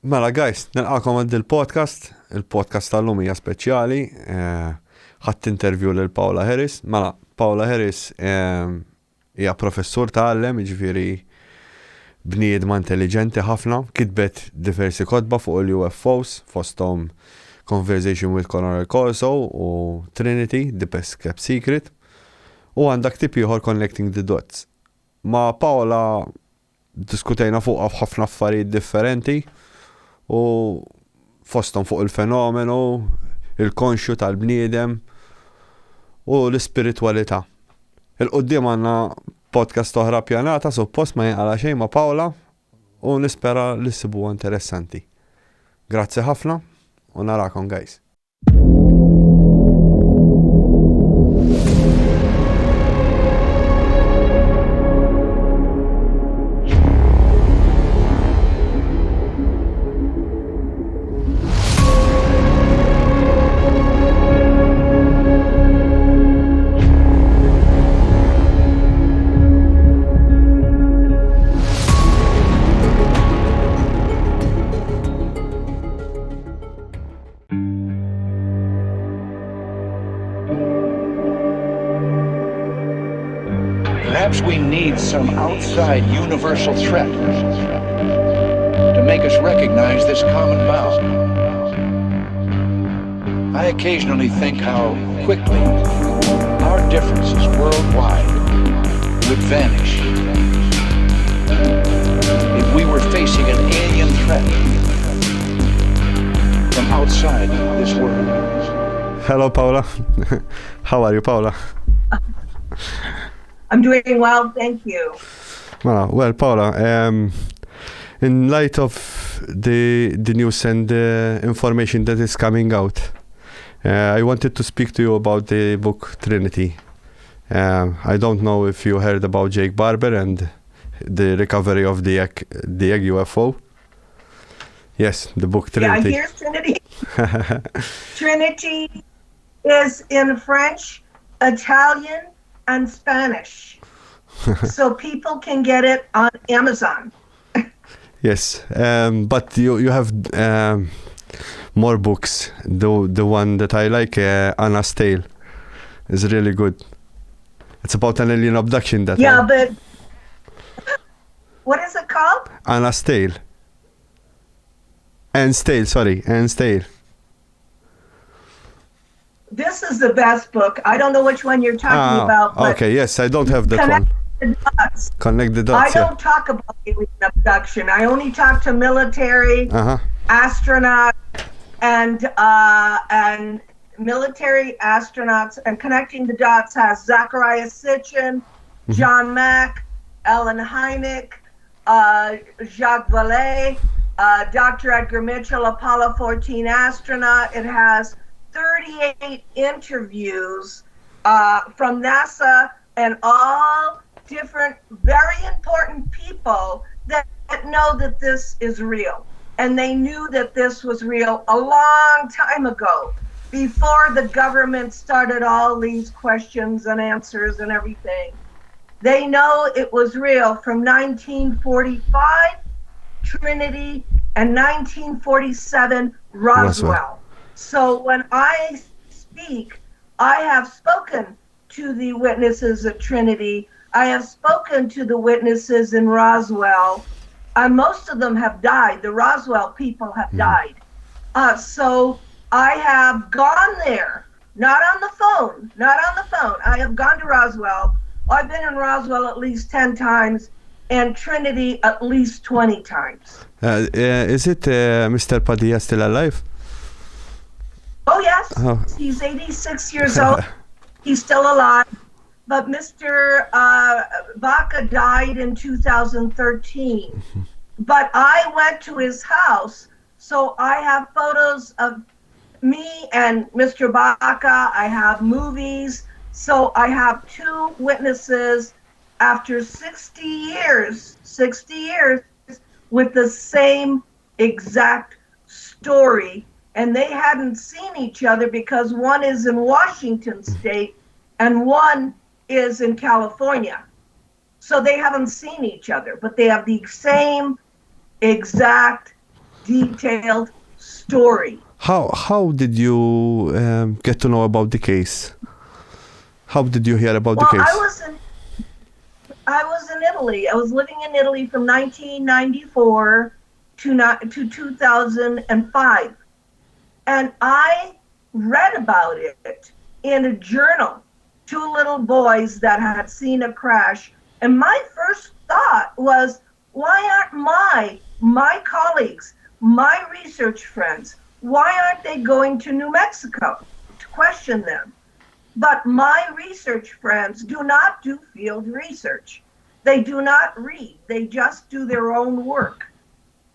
Mela, guys, nilqakom għad il-podcast. Il-podcast tal-lum hija speċjali. Ħadd intervju lil Paola Harris. Mela, Paola Harris hija professur tagħallem, jiġifieri bniedma intelligenti ħafna, kitbet diversi kotba fuq il-UFOs, fosthom Conversation with Colonel Corso u Trinity, The Best Kept Secret, u għandak tip ieħor Connecting the Dots. Ma Paola diskutejna fuqha f'ħafna affarijiet differenti, u fostom fuq il-fenomenu, il-konxju tal-bniedem u l-spiritualità. Il-qoddim għanna podcast oħra pjanata, suppost ma jinqala xejn ma' Paola u nispera li sibuha interessanti. Grazzi ħafna u narakom, guys. Perhaps we need some outside universal threat to make us recognize this common bound. I occasionally think how quickly our differences worldwide would vanish if we were facing an alien threat from outside this world. Hello, Paola. How are you, Paola? I'm doing well, thank you. Well, Paola, in light of the news and the information that is coming out, I wanted to speak to you about the book Trinity. I don't know if you heard about Jake Barber and the recovery of the egg UFO. Yes, the book Trinity. Yeah, here's Trinity. Trinity is in French, Italian, and Spanish. So people can get it on Amazon. Yes, but you have more books. The one that I like, Anna's Tale, is really good. It's about an alien abduction. But what is it called? Anna's Tale. Anne's Tale. This is the best book. I don't know which one you're talking about. But okay, yes, I don't have that one. Connect the dots. I don't talk about alien abduction. I only talk to military, astronauts, and military astronauts. And Connecting the Dots has Zachariah Sitchin, John Mack, Ellen Hynek, Jacques Vallée, Dr. Edgar Mitchell, Apollo 14 astronaut. It has 38 interviews from NASA and all different very important people that know that this is real. And they knew that this was real a long time ago, before the government started all these questions and answers and everything. They know it was real from 1945, Trinity, and 1947, Roswell. So when I speak, I have spoken to the witnesses at Trinity. I have spoken to the witnesses in Roswell. Most of them have died. The Roswell people have died. So I have gone there, not on the phone. I have gone to Roswell. I've been in Roswell at least 10 times and Trinity at least 20 times. Is it Mr. Padilla still alive? Oh, yes. He's 86 years old. He's still alive. But Mr. Baca died in 2013. But I went to his house, so I have photos of me and Mr. Baca. I have movies. So I have two witnesses after 60 years, with the same exact story. And they hadn't seen each other because one is in Washington State and one is in California. So they haven't seen each other, but they have the same exact detailed story. How did you get to know about the case? How did you hear about the Well, case? I was in Italy. I was living in Italy from 1994 to 2005. And I read about it in a journal. Two little boys that had seen a crash. And my first thought was, why aren't my colleagues, my research friends, why aren't they going to New Mexico to question them? But my research friends do not do field research. They do not read. They just do their own work.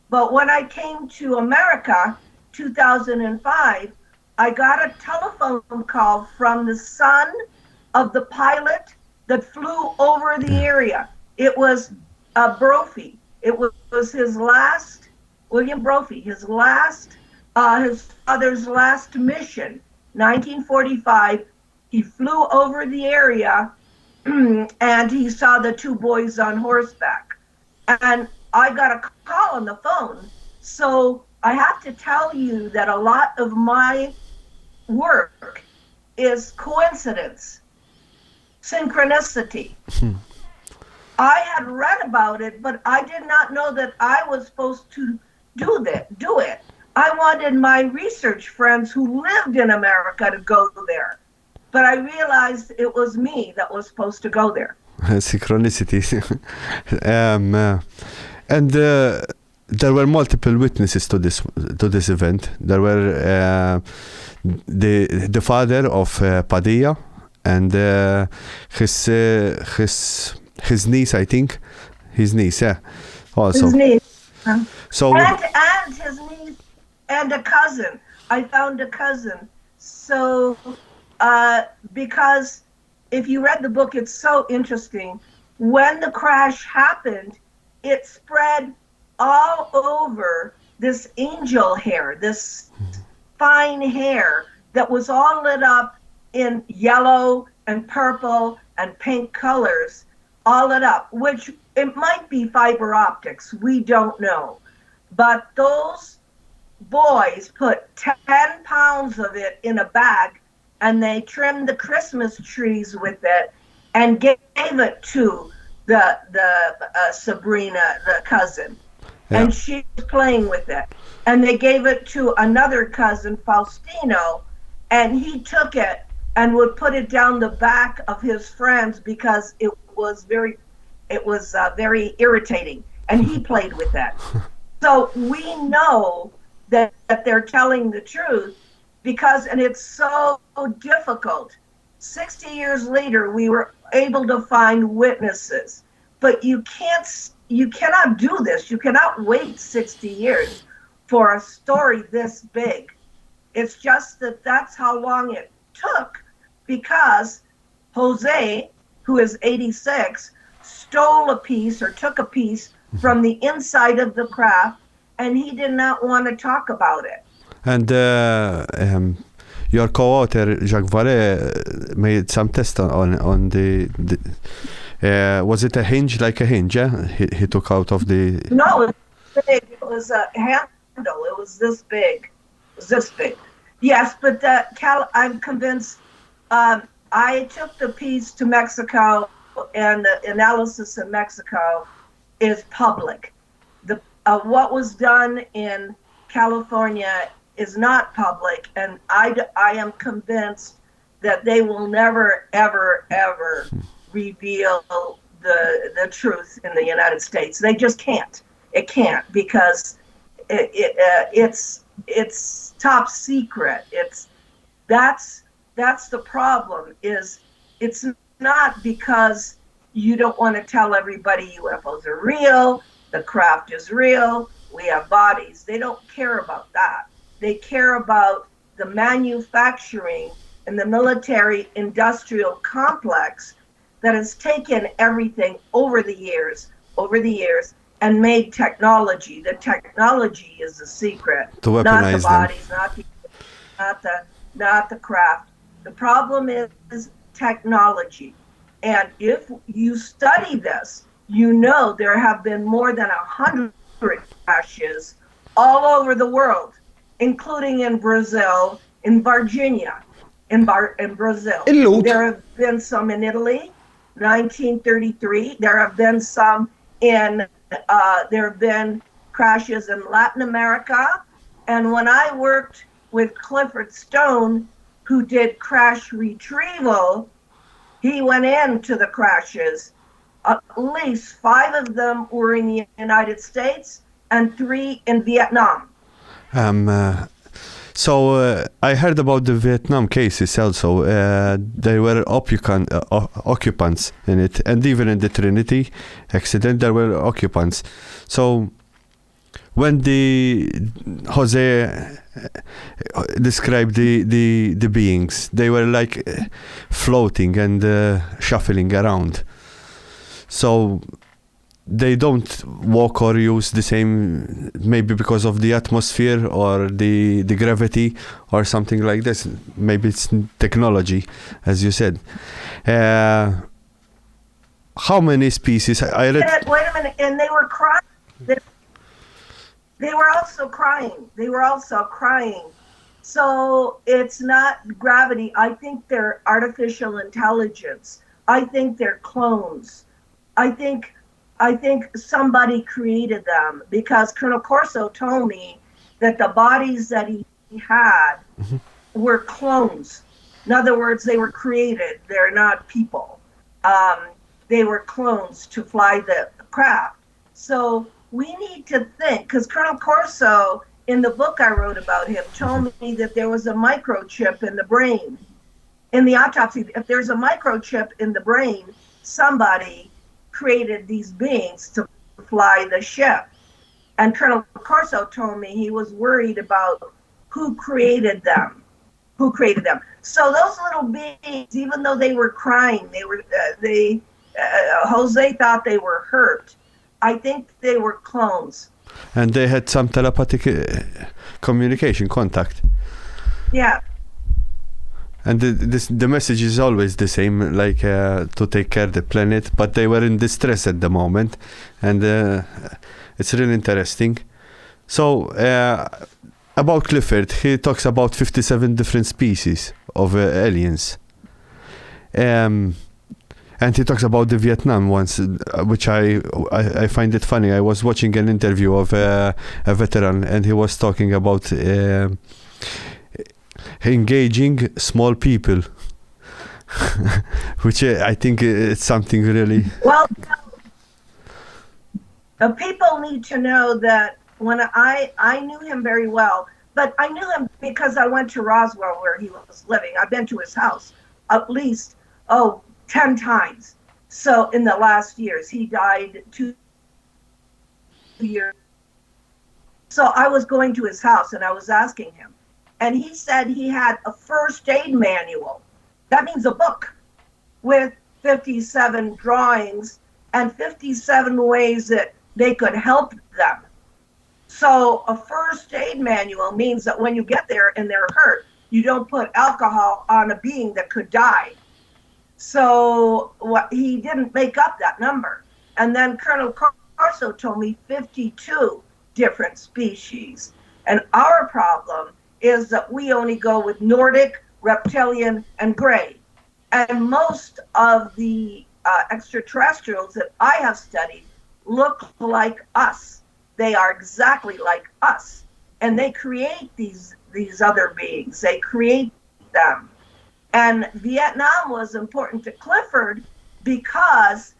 But when I came to America, 2005, I got a telephone call from the son of the pilot that flew over the area. It was Brophy. It was his last, William Brophy, his father's last mission, 1945. He flew over the area and he saw the two boys on horseback. And I got a call on the phone. So I have to tell you that a lot of my work is coincidence, synchronicity. I had read about it, but I did not know that I was supposed to do it. I wanted my research friends who lived in America to go there. But I realized it was me that was supposed to go there. Synchronicity. And there were multiple witnesses to this event. There were the father of Padilla and his niece, I think. His niece, yeah. Also. His niece. So and his niece and a cousin. I found a cousin. So because if you read the book, it's so interesting. When the crash happened, it spread all over this angel hair, this fine hair that was all lit up in yellow and purple and pink colors, all lit up, which it might be fiber optics, we don't know. But those boys put 10 pounds of it in a bag and they trimmed the Christmas trees with it and gave it to the Sabrina, the cousin. Yeah. And she was playing with it. And they gave it to another cousin, Faustino, and he took it and would put it down the back of his friends because it was very irritating. And he played with that. So we know that they're telling the truth because, and it's so difficult. 60 years later, we were able to find witnesses, but you cannot do this. You cannot wait 60 years for a story this big. It's just that's how long it took because Jose, who is 86, stole a piece or took a piece from the inside of the craft, and he did not want to talk about it. And your co-author, Jacques Vallée, made some tests on the was it a hinge, like a hinge, yeah? He took out of the... No, it was big. It was a handle. It was this big. Yes, but I'm convinced. I took the piece to Mexico, and the analysis in Mexico is public. What was done in California is not public, and I am convinced that they will never, ever, ever reveal the truth in the United States. They just can't. It can't because it's top secret. That's the problem. Is it's not because you don't want to tell everybody UFOs are real, the craft is real, we have bodies. They don't care about that. They care about the manufacturing and the military industrial complex that has taken everything over the years and made technology. The technology is the secret, to weaponize not the bodies, them. not the craft. The problem is technology. And if you study this, you know there have been more than 100 crashes all over the world, including in Brazil, in Virginia, in Brazil. There have been some in Italy, 1933. There have been some there have been crashes in Latin America. And when I worked with Clifford Stone, who did crash retrieval, he went into the crashes. At least 5 of them were in the United States and 3 in Vietnam. So I heard about the Vietnam cases also. There were occupants in it, and even in the Trinity accident there were occupants. So when Jose described the beings, they were like floating and shuffling around. So they don't walk or use the same, maybe because of the atmosphere or the gravity or something like this. Maybe it's technology, as you said. How many species? I read. Wait a minute, and they were crying. They were also crying. So it's not gravity. I think they're artificial intelligence. I think they're clones. I think somebody created them, because Colonel Corso told me that the bodies that he had were clones. In other words, they were created. They're not people. They were clones to fly the craft. So we need to think, because Colonel Corso, in the book I wrote about him, told me that there was a microchip in the brain. In the autopsy, if there's a microchip in the brain, somebody created these beings to fly the ship. And Colonel Corso told me he was worried about who created them. So those little beings, even though they were crying, Jose thought they were hurt. I think they were clones. And they had some telepathic communication, contact. Yeah. And the message is always the same, like to take care of the planet, but they were in distress at the moment, and it's really interesting. So about Clifford, he talks about 57 different species of aliens. And he talks about the Vietnam ones, which I find it funny. I was watching an interview of a veteran, and he was talking about engaging small people, which I think it's something really... Well, people need to know that when I knew him very well, but I knew him because I went to Roswell where he was living. I've been to his house at least, 10 times. So in the last years, he died 2 years. So I was going to his house and I was asking him, and he said he had a first aid manual. That means a book with 57 drawings and 57 ways that they could help them. So a first aid manual means that when you get there and they're hurt, you don't put alcohol on a being that could die. So he didn't make up that number. And then Colonel Corso told me 52 different species. And our problem is that we only go with Nordic, reptilian, and gray. And most of the extraterrestrials that I have studied look like us. They are exactly like us. And they create these other beings. They create them. And Vietnam was important to Clifford because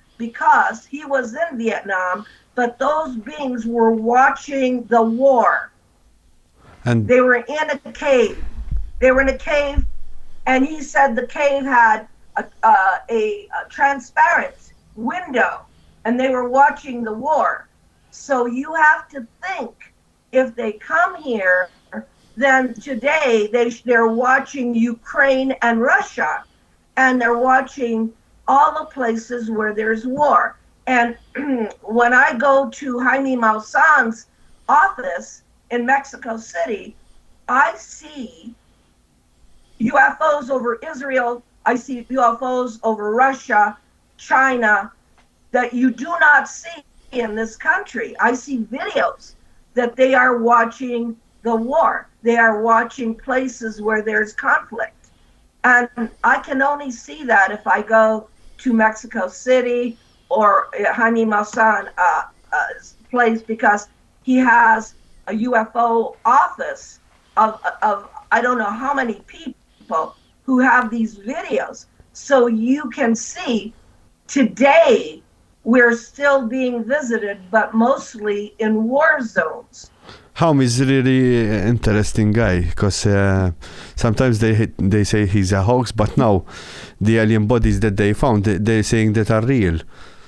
he was in Vietnam, but those beings were watching the war. And they were in a cave. And he said the cave had a transparent window, and they were watching the war. So you have to think, if they come here, then today they're watching Ukraine and Russia, and they're watching all the places where there's war. And when I go to Jaime Maussan's office in Mexico City, I see UFOs over Israel, I see UFOs over Russia, China, that you do not see in this country. I see videos that they are watching the war. They are watching places where there's conflict. And I can only see that if I go to Mexico City or Jaime Maussan's place, because he has a UFO office of I don't know how many people who have these videos. So you can see today we're still being visited, but mostly in war zones. Haum is really interesting guy, because sometimes they say he's a hoax, but now the alien bodies that they found, they're saying that are real.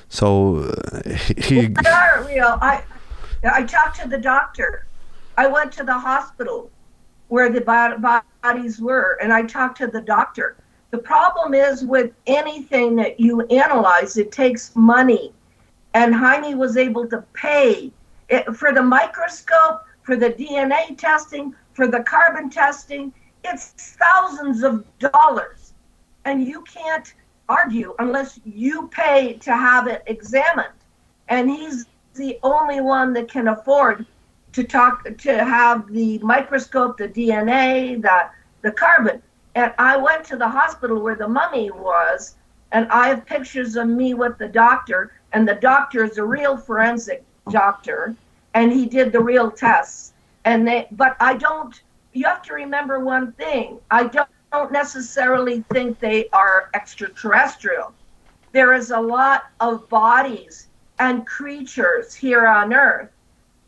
So he Well, they are real. I talked to the doctor. I went to the hospital where the bodies were, and I talked to the doctor. The problem is with anything that you analyze, it takes money. And Hynek was able to pay for the microscope, for the DNA testing, for the carbon testing. It's thousands of dollars. And you can't argue unless you pay to have it examined. And he's the only one that can afford to have the microscope, the DNA, the carbon. And I went to the hospital where the mummy was, and I have pictures of me with the doctor, and the doctor is a real forensic doctor, and he did the real tests. But you have to remember one thing. I don't necessarily think they are extraterrestrial. There is a lot of bodies and creatures here on Earth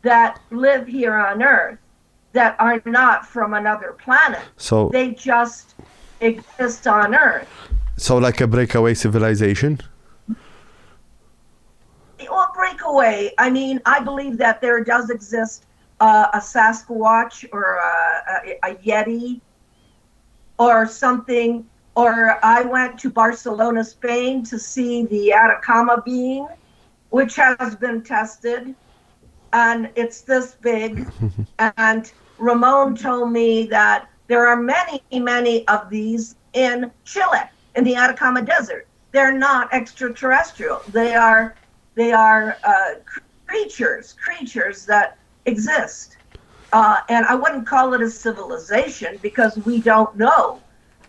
that live here on Earth that are not from another planet. So they just exist on Earth. So like a breakaway civilization? Well, breakaway. I mean, I believe that there does exist a Sasquatch or a Yeti or something. Or I went to Barcelona, Spain to see the Atacama being, which has been tested. And it's this big. And Ramon told me that there are many, many of these in Chile, in the Atacama Desert. They're not extraterrestrial. They are creatures that exist. And I wouldn't call it a civilization because we don't know,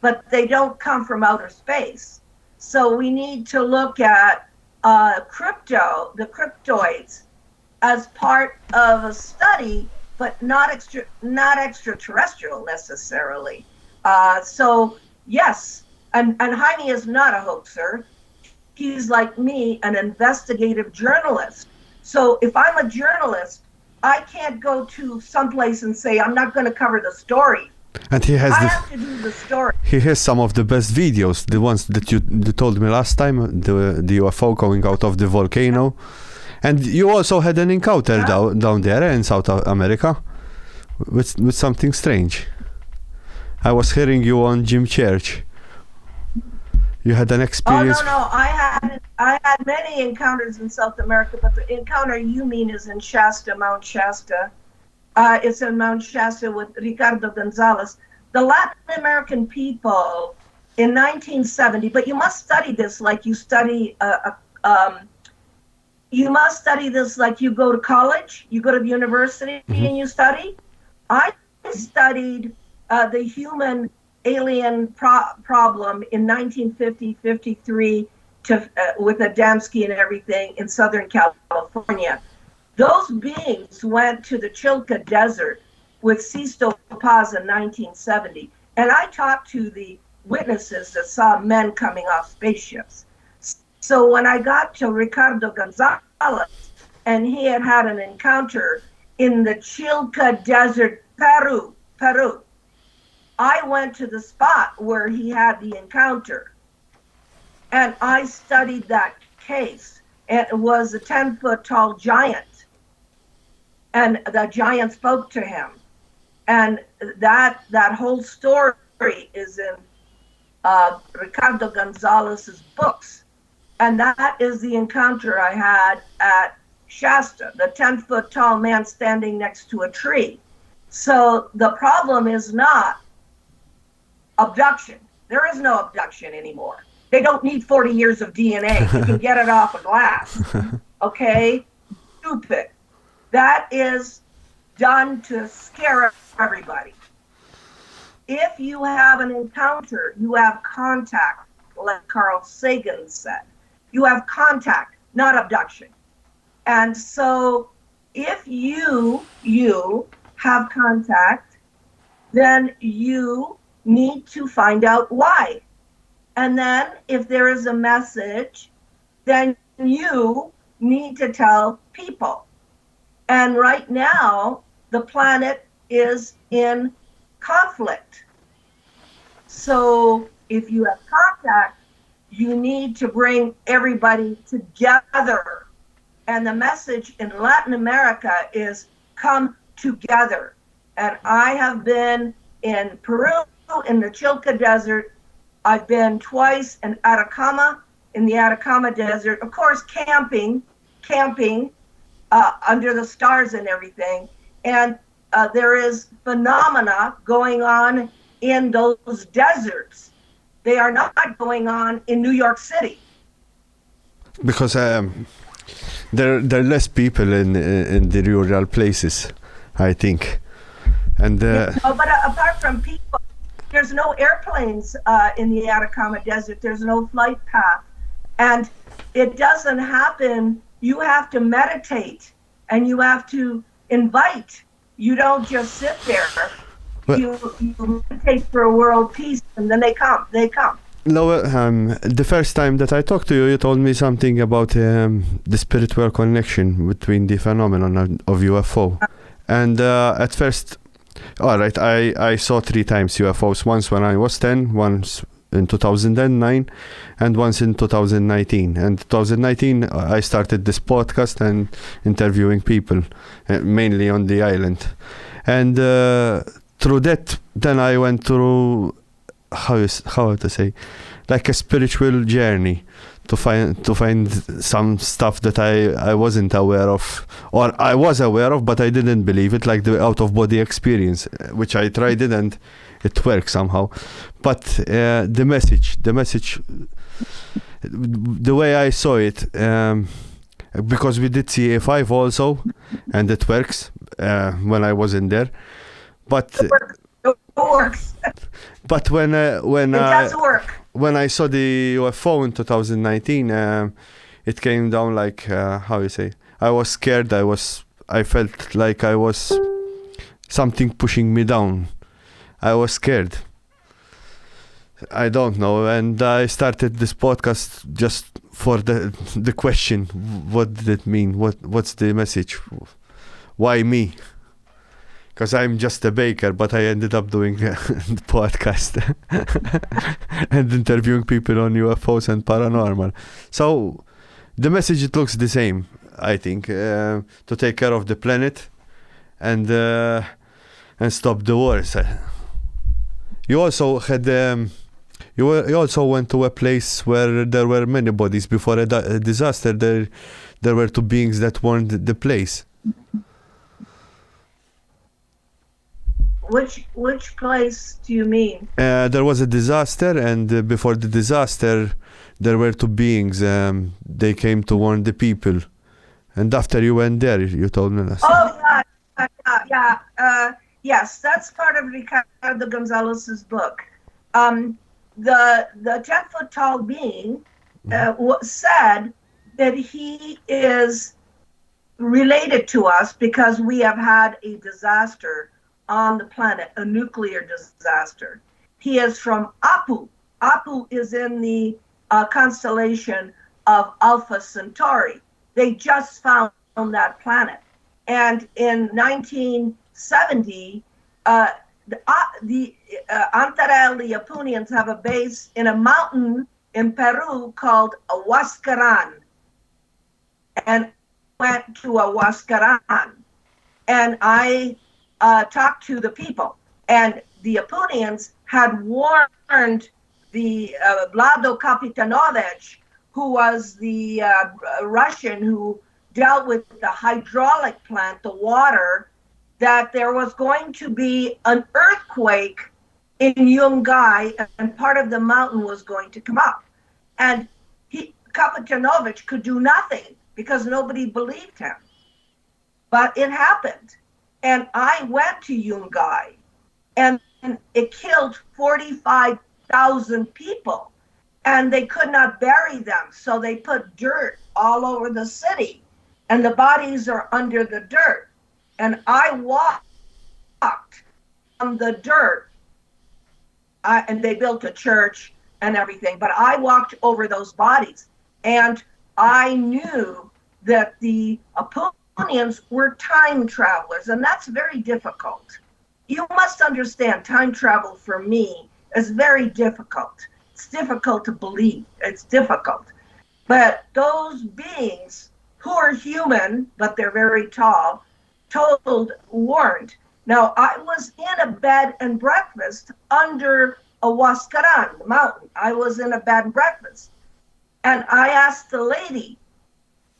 but they don't come from outer space. So we need to look at the cryptoids, as part of a study, but not extraterrestrial necessarily. So yes, and Jaime is not a hoaxer. He's like me, an investigative journalist. So if I'm a journalist, I can't go to someplace and say I'm not going to cover the story. And I have to do the story. He has some of the best videos, the ones that you told me last time, the UFO going out of the volcano. And you also had an encounter down there in South America with something strange. I was hearing you on Jim Church. You had an experience. Oh no, I had many encounters in South America, but the encounter you mean is in Shasta, Mount Shasta. It's in Mount Shasta with Ricardo Gonzalez. The Latin American people in 1970, but you must study this like you study you must study this like you go to college, you go to the university and you study. I studied the human alien problem in 1950-53 with Adamski and everything in Southern California. Those beings went to the Chilca Desert with Sisto Paz in 1970. And I talked to the witnesses that saw men coming off spaceships. So when I got to Ricardo Gonzalez, and he had an encounter in the Chilca Desert, Peru, I went to the spot where he had the encounter. And I studied that case. And it was a 10-foot tall giant. And the giant spoke to him. And that whole story is in Ricardo Gonzalez's books. And that is the encounter I had at Shasta, the 10-foot tall man standing next to a tree. So the problem is not abduction. There is no abduction anymore. They don't need 40 years of DNA. You can get it off a glass. Okay? Stupid. That is done to scare everybody. If you have an encounter, you have contact, like Carl Sagan said. You have contact, not abduction. And so if you have contact, then you need to find out why. And then if there is a message, then you need to tell people. And right now, the planet is in conflict. So if you have contact, you need to bring everybody together. And the message in Latin America is come together. And I have been in Peru, in the Chilca Desert. I've been twice in Atacama, in the Atacama Desert. Of course, camping under the stars and everything. And there is phenomena going on in those deserts. They are not going on in New York City. Because there are less people in the rural places, I think. And but apart from people, there's no airplanes in the Atacama Desert. There's no flight path. And it doesn't happen. You have to meditate and you have to invite. You don't just sit there. You meditate for a world peace, and then they come. No, the first time that I talked to you, you told me something about the spiritual connection between the phenomenon of UFO. And at first, all right, I saw 3 times UFOs. Once when I was 10, once in 2009, and once in 2019. And 2019, I started this podcast and interviewing people, mainly on the island. And through that, then I went through how to say, like a spiritual journey to find some stuff that I wasn't aware of, or I was aware of, but I didn't believe it, like the out of body experience, which I tried it and it worked somehow. But the message, the way I saw it, because we did CA5 also, and it works when I wasn't there. But it works. But when it does work. When I saw the UFO in 2019, it came down like how you say. I was scared. I felt like I was something pushing me down. I was scared. I don't know, and I started this podcast just for the question. What did it mean? What's the message? Why me? Because I'm just a baker, but I ended up doing the podcast and interviewing people on UFOs and paranormal. So the message, it looks the same, I think, to take care of the planet and stop the wars. You also had you also went to a place where there were many bodies before a disaster. There were 2 beings that warned the place. Which place do you mean? There was a disaster, and before the disaster, there were 2 beings. They came to warn the people, and after you went there, you told me last. Oh yeah. Yes, that's part of Ricardo Gonzalez's book. The 10-foot tall being said that he is related to us because we have had a disaster on the planet, a nuclear disaster. He is from Apu. Apu is in the constellation of Alpha Centauri. They just found that planet. And in 1970, the Antaral, the Apunians, have a base in a mountain in Peru called Huascaran. And went to Huascaran. And I talked to the people, and the Apunians had warned the Vlado Kapitanovich, who was the Russian who dealt with the hydraulic plant, the water, that there was going to be an earthquake in Yungay, and part of the mountain was going to come up. And Kapitanovich could do nothing because nobody believed him. But it happened. And I went to Yungay, and it killed 45,000 people, and they could not bury them. So they put dirt all over the city, and the bodies are under the dirt. And I walked on the dirt, and they built a church and everything, but I walked over those bodies, and I knew that the Apunians were time travelers, and that's very difficult. You must understand, time travel for me is very difficult. It's difficult to believe. It's difficult. But those beings who are human, but they're very tall, warned. Now, I was in a bed and breakfast under a Huascaran, the mountain. I was in a bed and breakfast. And I asked the lady,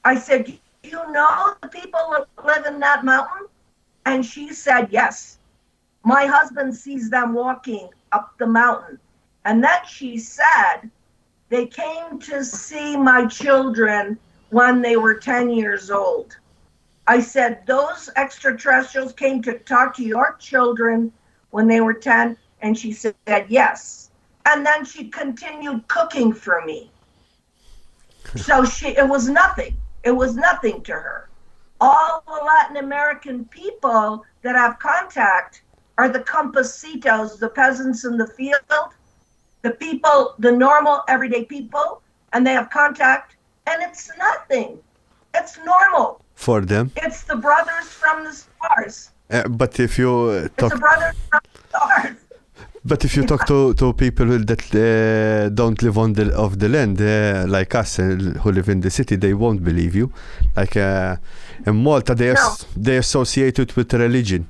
I said, do you know the people that live in that mountain? And she said, yes. My husband sees them walking up the mountain. And then she said, they came to see my children when they were 10 years old. I said, those extraterrestrials came to talk to your children when they were 10? And she said, yes. And then she continued cooking for me. So it was nothing. It was nothing to her. All the Latin American people that have contact are the campesitos, the peasants in the field, the people, the normal everyday people, and they have contact, and it's nothing. It's normal. For them? It's the brothers from the stars. But if you talk... It's the brothers from the stars. But if you talk to people that don't live on the land, like us who live in the city, they won't believe you. Like in Malta, they associate it with religion.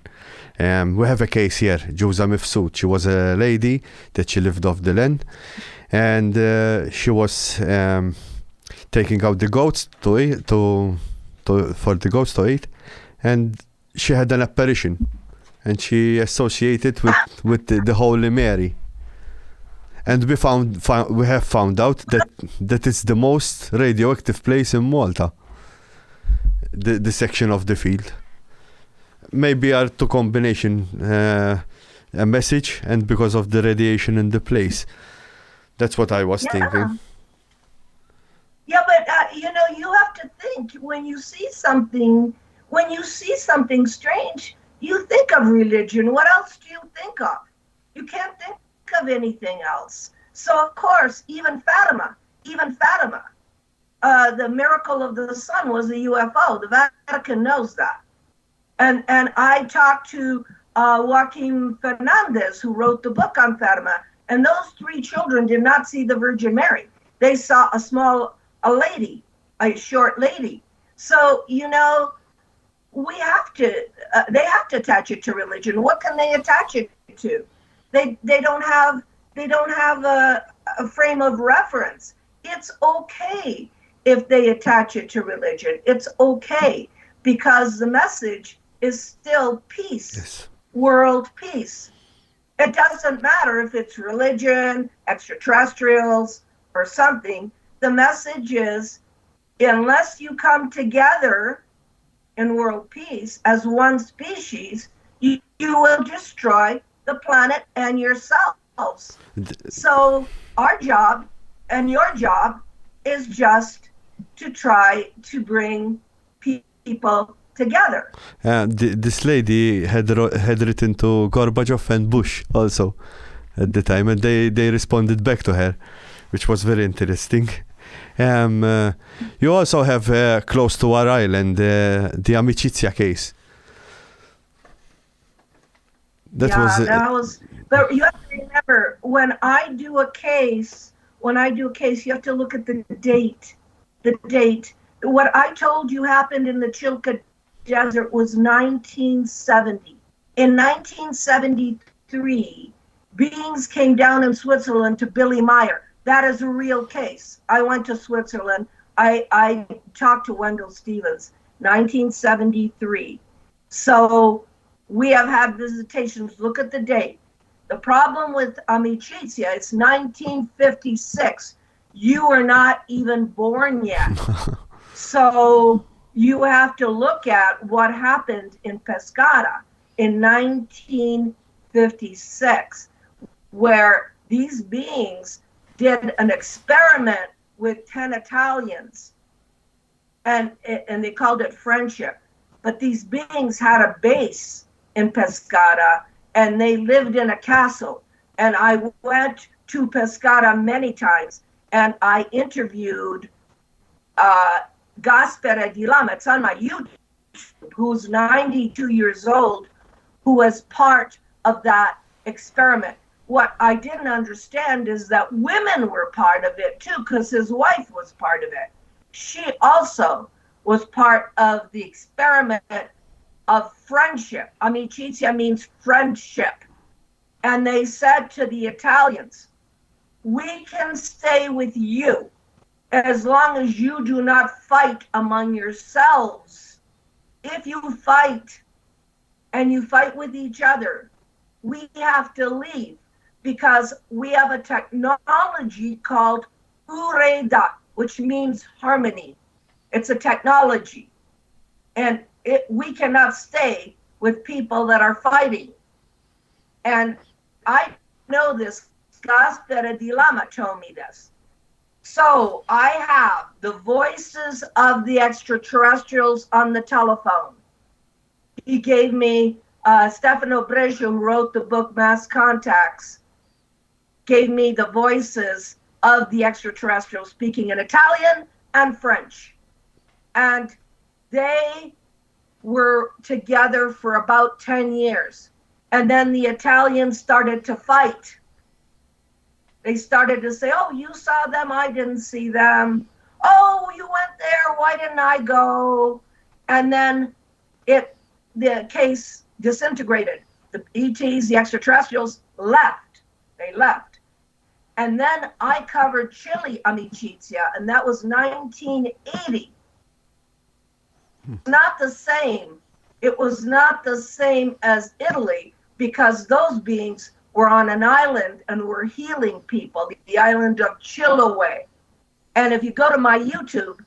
We have a case here, Juza Mifsud. She was a lady that she lived off the land, and she was taking out the goats to eat, for the goats to eat, and she had an apparition. And she associated with the Holy Mary, and we have found out that it's the most radioactive place in Malta. The section of the field. Maybe are two combination, a message and because of the radiation in the place. That's what I was thinking. Yeah, but you have to think when you see something strange. You think of religion. What else do you think of? You can't think of anything else. So, of course, even Fatima, the miracle of the sun was a UFO. The Vatican knows that. And I talked to Joaquin Fernandez, who wrote the book on Fatima, and those three children did not see the Virgin Mary. They saw a lady, a short lady. So, we have to, they have to attach it to religion. What can they attach it to? They don't have a frame of reference. It's okay if they attach it to religion. It's okay because the message is still peace, yes. World peace. It doesn't matter if it's religion, extraterrestrials, or something. The message is, unless you come together in world peace as one species, you will destroy the planet and yourselves. So our job and your job is just to try to bring people together. This lady had written to Gorbachev and Bush also at the time, and they responded back to her, which was very interesting. You also have close to our island the Amicizia case. That was. But you have to remember, when I do a case, you have to look at the date. The date. What I told you happened in the Chilka Desert was 1970. In 1973, beings came down in Switzerland to Billy Meyer. That is a real case. I went to Switzerland. I talked to Wendell Stevens, 1973. So we have had visitations. Look at the date. The problem with Amicizia, it's 1956. You were not even born yet. So you have to look at what happened in Pescara in 1956, where these beings did an experiment with 10 Italians, and they called it friendship. But these beings had a base in Pescara, and they lived in a castle. And I went to Pescara many times, and I interviewed Gaspera Di Lama. It's on my YouTube, who's 92 years old, who was part of that experiment. What I didn't understand is that women were part of it too, because his wife was part of it. She also was part of the experiment of friendship. Amicizia means friendship. And they said to the Italians, we can stay with you as long as you do not fight among yourselves. If you fight and you fight with each other, we have to leave, because we have a technology called ureda, which means harmony. It's a technology. And we cannot stay with people that are fighting. And I know this. Gaspera Di Lama told me this. So I have the voices of the extraterrestrials on the telephone. He gave me Stefano Brescia, who wrote the book Mass Contacts, gave me the voices of the extraterrestrials speaking in Italian and French. And they were together for about 10 years. And then the Italians started to fight. They started to say, oh, you saw them, I didn't see them. Oh, you went there, why didn't I go? And then the case disintegrated. The ETs, the extraterrestrials, left. They left. And then I covered Chile, Amicizia, and that was 1980. Not the same. It was not the same as Italy, because those beings were on an island and were healing people, the island of Chiloé. And if you go to my YouTube,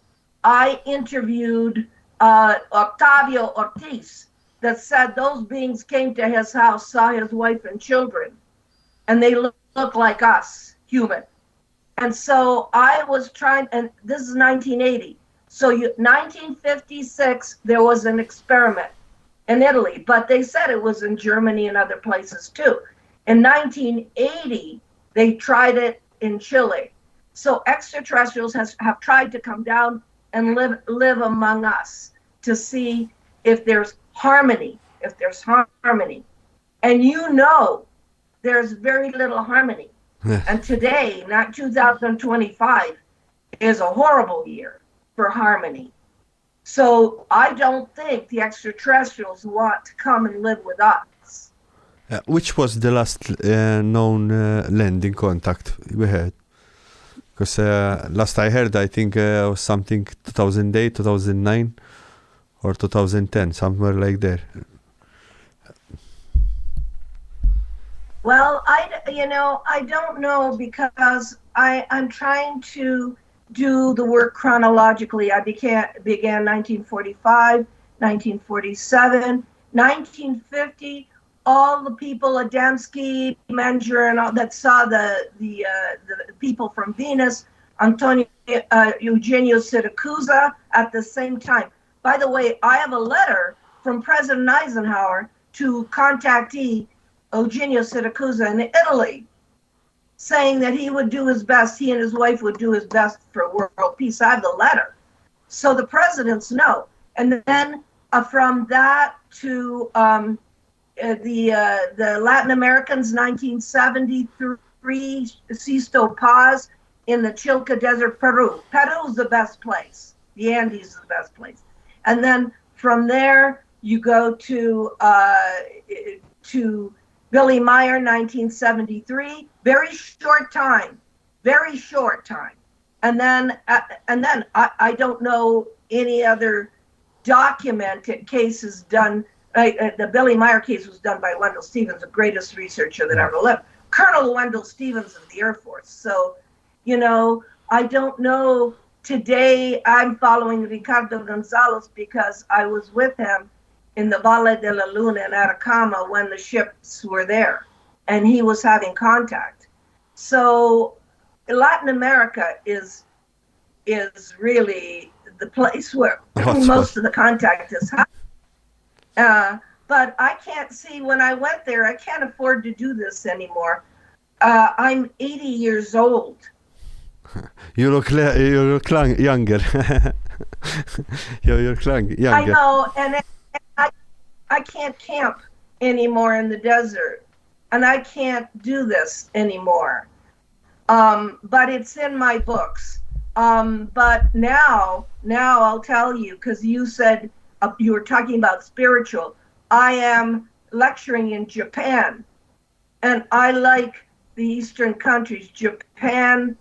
I interviewed Octavio Ortiz, that said those beings came to his house, saw his wife and children, and they look like us, human. And so I was trying, and this is 1980. So 1956, there was an experiment in Italy, but they said it was in Germany and other places too. In 1980, they tried it in Chile. So extraterrestrials have tried to come down and live among us to see if there's harmony, And there's very little harmony. And today, not 2025, is a horrible year for harmony. So I don't think the extraterrestrials want to come and live with us. Which was the last known landing contact we had? Because last I heard, I think was something 2008, 2009, or 2010, somewhere like there. Well, I don't know, because I'm trying to do the work chronologically. I began 1945, 1947, 1950. All the people, Adamski, Menger, and all that saw the people from Venus, Antonio Eugenio Siracusa at the same time. By the way, I have a letter from President Eisenhower to contactee Eugenio Siracusa in Italy, saying that he would do his best, he and his wife would do his best for world peace. I have the letter. So the presidents know. And then from that to the Latin Americans, 1973, Sisto Paz in the Chilca Desert, Peru. Peru is the best place. The Andes is the best place. And then from there, you go to Billy Meyer, 1973. Very short time. And then I don't know any other documented cases done. The Billy Meyer case was done by Wendell Stevens, the greatest researcher that ever lived. Colonel Wendell Stevens of the Air Force. So, I don't know today I'm following Ricardo Gonzalez because I was with him in the Valle de la Luna in Atacama when the ships were there, and he was having contact. So Latin America is really the place where most of the contact is happening. But I can't see, when I went there, I can't afford to do this anymore. I'm 80 years old. You look younger. You look younger. I know, and I can't camp anymore in the desert, and I can't do this anymore. But it's in my books. But now I'll tell you, because you said you were talking about spiritual. I am lecturing in Japan, and I like the Eastern countries, Japan,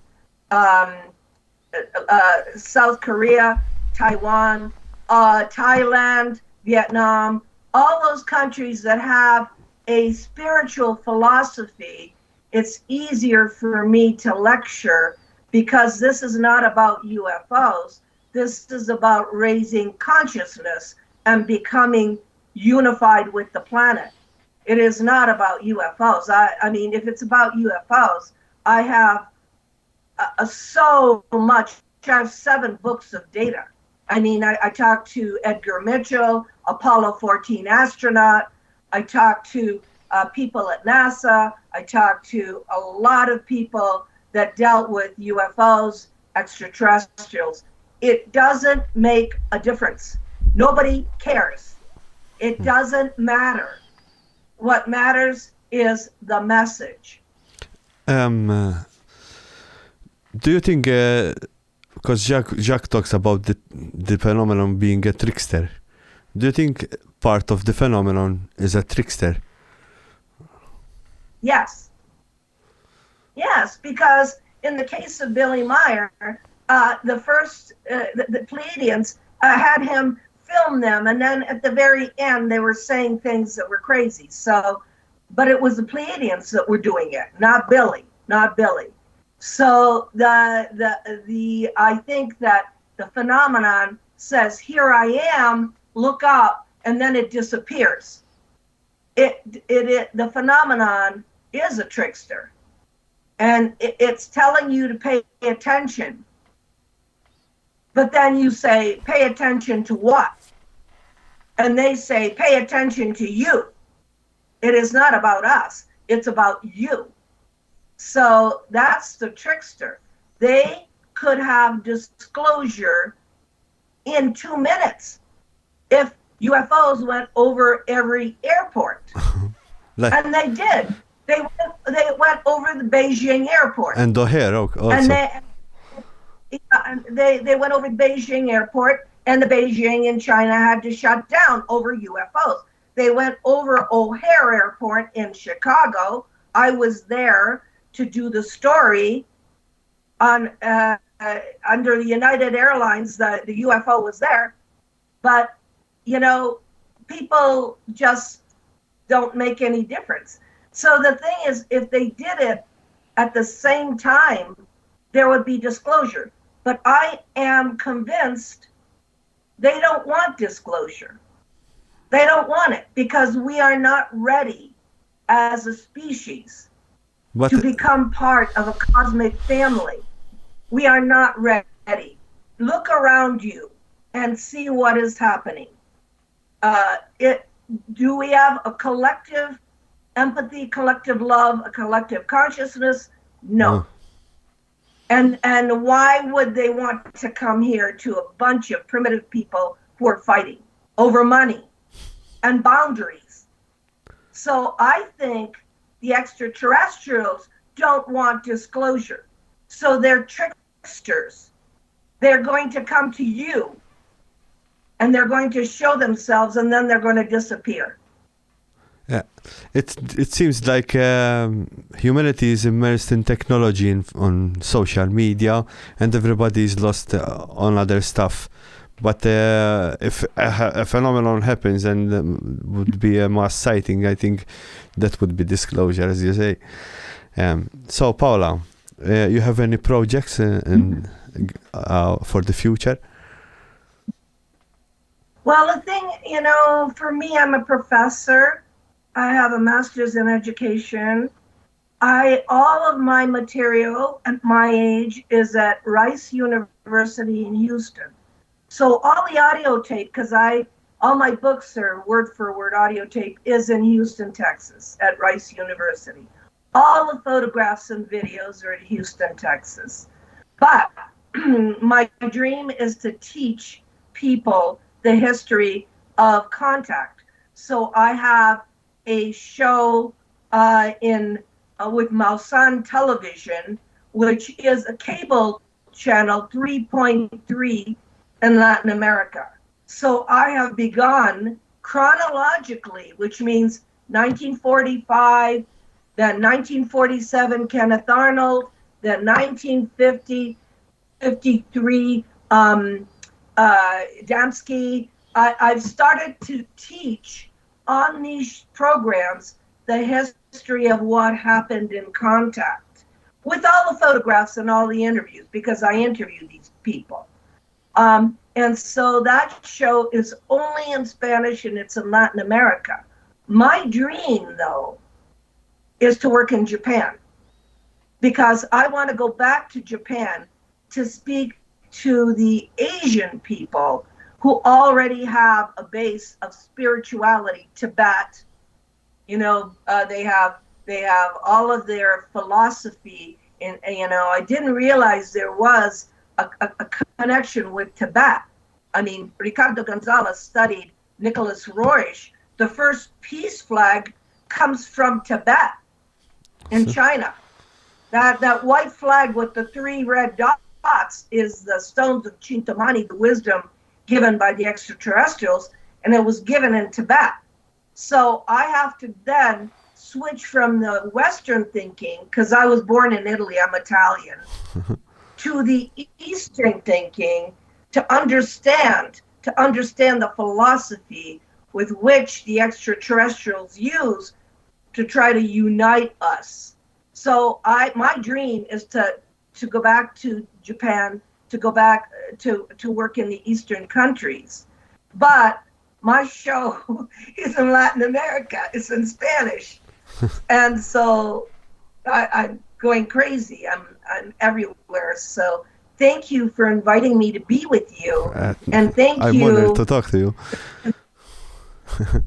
South Korea, Taiwan, Thailand, Vietnam, all those countries that have a spiritual philosophy. It's easier for me to lecture because this is not about UFOs. This is about raising consciousness and becoming unified with the planet. It is not about UFOs. I mean, if it's about UFOs, I have so much. I have 7 books of data. I mean, I talked to Edgar Mitchell, Apollo 14 astronaut. I talked to people at NASA. I talked to a lot of people that dealt with UFOs, extraterrestrials. It doesn't make a difference. Nobody cares. It doesn't matter. What matters is the message. Do you think, because Jacques talks about the phenomenon being a trickster, do you think part of the phenomenon is a trickster? Yes. Yes, because in the case of Billy Meyer, the Pleiadians had him film them, and then at the very end they were saying things that were crazy. So, but it was the Pleiadians that were doing it, not Billy. So I think that the phenomenon says, "Here I am, look up," and then it disappears. The phenomenon is a trickster, and it's telling you to pay attention. But then you say, "Pay attention to what?" And they say, "Pay attention to you." It is not about us. It's about you. So that's the trickster. They could have disclosure in 2 minutes if UFOs went over every airport. And they did. They went over the Beijing airport. And O'Hare also. And they went over Beijing airport, and the Beijing in China had to shut down over UFOs. They went over O'Hare Airport in Chicago. I was there to do the story on under the United Airlines. The UFO was there, but people just don't make any difference. So the thing is, if they did it at the same time, there would be disclosure. But I am convinced they don't want disclosure. They don't want it because we are not ready as a species to become part of a cosmic family. We are not ready. Look around you and see what is happening. Do we have a collective empathy, collective love, a collective consciousness? No. And why would they want to come here to a bunch of primitive people who are fighting over money and boundaries? So I think the extraterrestrials don't want disclosure. So they're tricksters. They're going to come to you and they're going to show themselves, and then they're going to disappear. Yeah, it seems like humanity is immersed in technology on social media, and everybody is lost on other stuff. But if a phenomenon happens and would be a mass sighting, I think that would be disclosure, as you say. So, Paola, you have any projects in for the future? Well, the thing, for me, I'm a professor. I have a master's in education. All of my material at my age is at Rice University in Houston. So all the audio tape, because all my books are word for word audio tape, is in Houston, Texas, at Rice University. All the photographs and videos are in Houston, Texas. But my dream is to teach people the history of contact. So I have a show with Mausan Television, which is a cable channel 3.3 in Latin America. So I have begun chronologically, which means 1945, then 1947 Kenneth Arnold, then 1950, 53 Damsky. I've started to teach on these programs the history of what happened in contact with all the photographs and all the interviews, because I interview these people. And so that show is only in Spanish and it's in Latin America. My dream, though, is to work in Japan, because I want to go back to Japan to speak to the Asian people who already have a base of spirituality. Tibet, they have all of their philosophy, and I didn't realize there was a connection with Tibet. I mean, Ricardo Gonzalez studied Nicholas Roerich. The first peace flag comes from Tibet in China. That white flag with the 3 red dots is the stones of Chintamani, the wisdom given by the extraterrestrials, and it was given in Tibet. So I have to then switch from the Western thinking, because I was born in Italy, I'm Italian, to the Eastern thinking to understand the philosophy with which the extraterrestrials use to try to unite us. So my dream is to go back to Japan, to go back to work in the Eastern countries. But my show is in Latin America. It's in Spanish. And so I'm going crazy. I'm everywhere. So thank you for inviting me to be with you. And I'm honored to talk to you.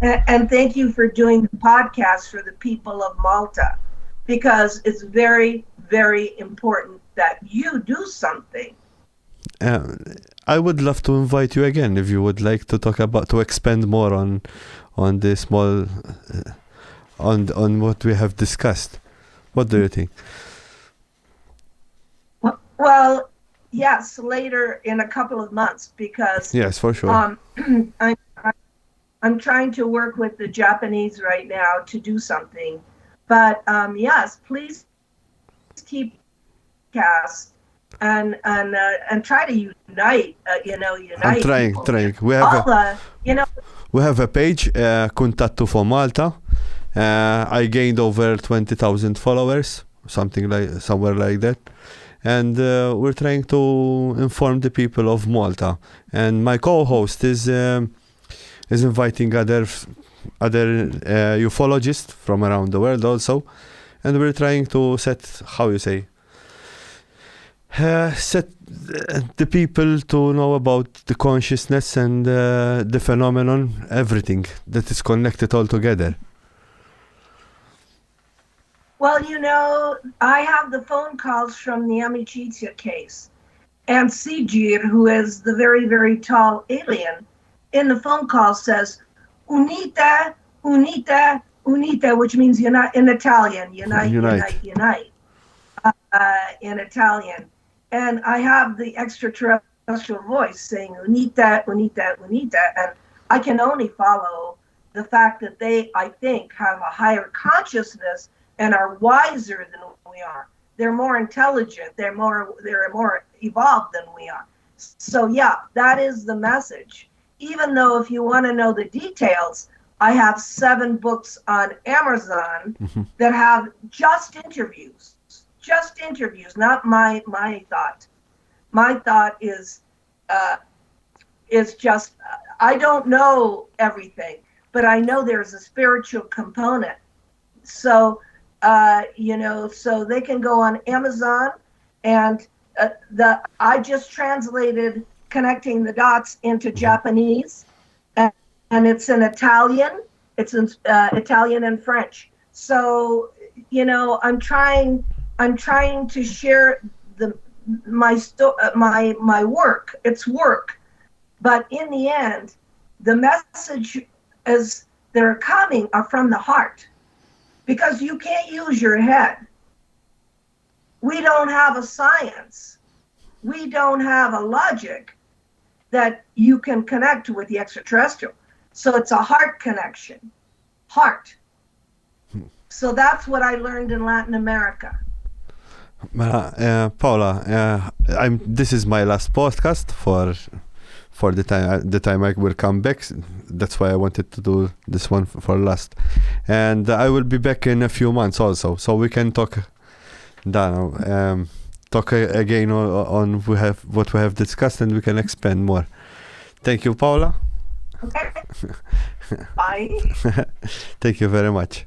And thank you for doing the podcast for the people of Malta, because it's very, very important that you do something. I would love to invite you again if you would like to to expand more on the small on what we have discussed. What do you think? Well, yes, later in a couple of months, because yes, for sure. I'm trying to work with the Japanese right now to do something, but yes, please keep cast and try to unite. Unite. I'm trying. We have we have a page, Contatto for Malta. I gained over 20,000 followers, somewhere like that. And we're trying to inform the people of Malta. And my co-host is inviting other ufologists from around the world also. And we're trying to set the people to know about the consciousness and the phenomenon, everything that is connected all together. Well, I have the phone calls from the Amicizia case, and Sigir, who is the very, very tall alien, in the phone call says, "Unita, unita, unita," which means unite in Italian, unite. In Italian. And I have the extraterrestrial voice saying, "Unita, unita, unita," and I can only follow the fact that they, I think, have a higher consciousness and are wiser than we are. They're more intelligent. They're more evolved than we are. So yeah, that is the message. Even though if you want to know the details, I have 7 books on Amazon that have just interviews, not my thought. my thought is just, I don't know everything, but I know there's a spiritual component. So, so they can go on Amazon, and I just translated Connecting the Dots into Japanese, and it's in Italian. It's in Italian and French. So, I'm trying to share my work. It's work, but in the end, the message as they're coming are from the heart, because you can't use your head. We don't have a science. We don't have a logic that you can connect with the extraterrestrial. So it's a heart connection. Heart. So that's what I learned in Latin America. Paola, this is my last podcast for the time I will come back. That's why I wanted to do this one for last, and I will be back in a few months also, so we can talk again on what we have discussed, and we can expand more. Thank you, Paola. Okay. Bye. Thank you very much.